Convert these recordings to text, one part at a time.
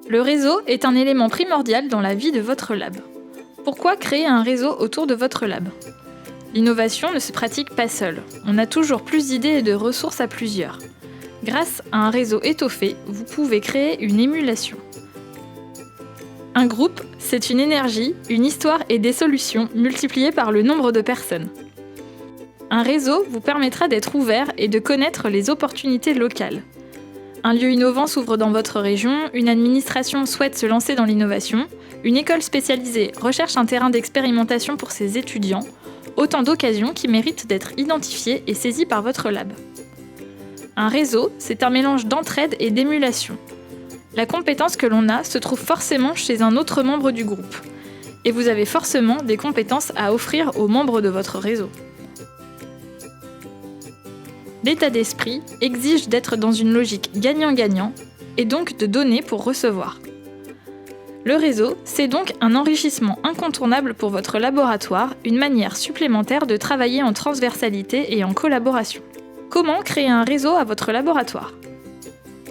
Le réseau est un élément primordial dans la vie de votre lab. Pourquoi créer un réseau autour de votre lab ? L'innovation ne se pratique pas seule. On a toujours plus d'idées et de ressources à plusieurs. Grâce à un réseau étoffé, vous pouvez créer une émulation. Un groupe, c'est une énergie, une histoire et des solutions multipliées par le nombre de personnes. Un réseau vous permettra d'être ouvert et de connaître les opportunités locales. Un lieu innovant s'ouvre dans votre région, une administration souhaite se lancer dans l'innovation, une école spécialisée recherche un terrain d'expérimentation pour ses étudiants, autant d'occasions qui méritent d'être identifiées et saisies par votre lab. Un réseau, c'est un mélange d'entraide et d'émulation. La compétence que l'on a se trouve forcément chez un autre membre du groupe. Et vous avez forcément des compétences à offrir aux membres de votre réseau. L'état d'esprit exige d'être dans une logique gagnant-gagnant et donc de donner pour recevoir. Le réseau, c'est donc un enrichissement incontournable pour votre laboratoire, une manière supplémentaire de travailler en transversalité et en collaboration. Comment créer un réseau à votre laboratoire ?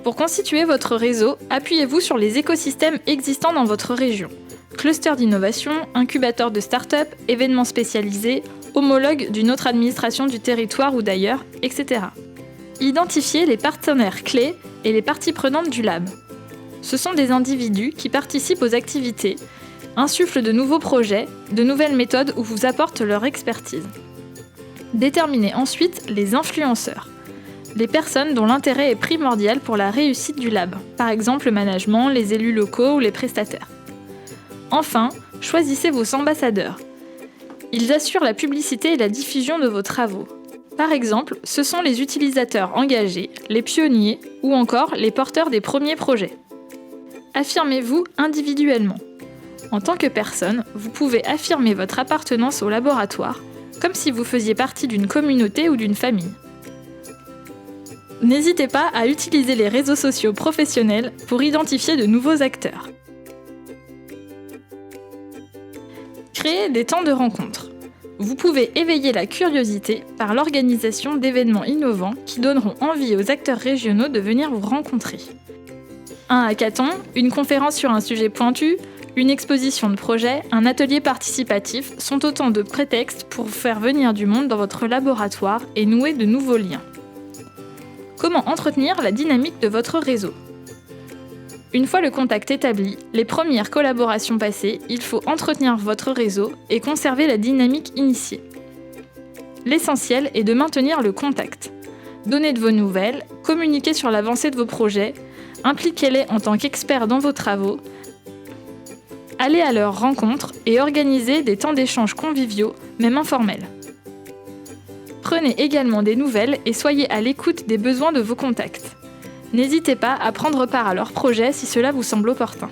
Pour constituer votre réseau, appuyez-vous sur les écosystèmes existants dans votre région. Cluster d'innovation, incubateur de start-up, événements spécialisés, homologue d'une autre administration du territoire ou d'ailleurs, etc. Identifiez les partenaires clés et les parties prenantes du lab. Ce sont des individus qui participent aux activités, insufflent de nouveaux projets, de nouvelles méthodes ou vous apportent leur expertise. Déterminez ensuite les influenceurs. Les personnes dont l'intérêt est primordial pour la réussite du lab, par exemple le management, les élus locaux ou les prestataires. Enfin, choisissez vos ambassadeurs. Ils assurent la publicité et la diffusion de vos travaux. Par exemple, ce sont les utilisateurs engagés, les pionniers ou encore les porteurs des premiers projets. Affirmez-vous individuellement. En tant que personne, vous pouvez affirmer votre appartenance au laboratoire, comme si vous faisiez partie d'une communauté ou d'une famille. N'hésitez pas à utiliser les réseaux sociaux professionnels pour identifier de nouveaux acteurs. Créez des temps de rencontre. Vous pouvez éveiller la curiosité par l'organisation d'événements innovants qui donneront envie aux acteurs régionaux de venir vous rencontrer. Un hackathon, une conférence sur un sujet pointu, une exposition de projet, un atelier participatif sont autant de prétextes pour faire venir du monde dans votre laboratoire et nouer de nouveaux liens. Comment entretenir la dynamique de votre réseau ? Une fois le contact établi, les premières collaborations passées, il faut entretenir votre réseau et conserver la dynamique initiée. L'essentiel est de maintenir le contact. Donnez de vos nouvelles, communiquez sur l'avancée de vos projets, impliquez-les en tant qu'experts dans vos travaux, allez à leurs rencontres et organisez des temps d'échange conviviaux, même informels. Prenez également des nouvelles et soyez à l'écoute des besoins de vos contacts. N'hésitez pas à prendre part à leurs projets si cela vous semble opportun.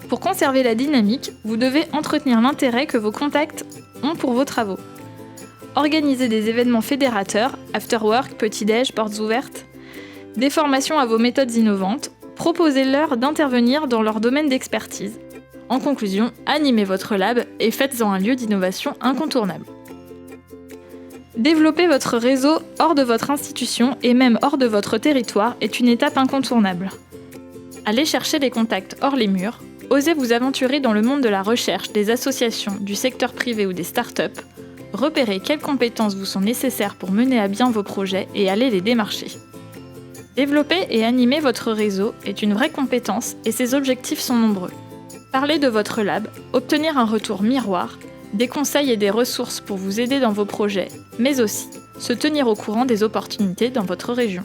Pour conserver la dynamique, vous devez entretenir l'intérêt que vos contacts ont pour vos travaux. Organisez des événements fédérateurs, after-work, petit-déj, portes ouvertes, des formations à vos méthodes innovantes, proposez-leur d'intervenir dans leur domaine d'expertise. En conclusion, animez votre lab et faites-en un lieu d'innovation incontournable. Développer votre réseau hors de votre institution et même hors de votre territoire est une étape incontournable. Allez chercher les contacts hors les murs, osez vous aventurer dans le monde de la recherche, des associations, du secteur privé ou des startups, repérez quelles compétences vous sont nécessaires pour mener à bien vos projets et allez les démarcher. Développer et animer votre réseau est une vraie compétence et ses objectifs sont nombreux. Parler de votre lab, obtenir un retour miroir, des conseils et des ressources pour vous aider dans vos projets, mais aussi se tenir au courant des opportunités dans votre région.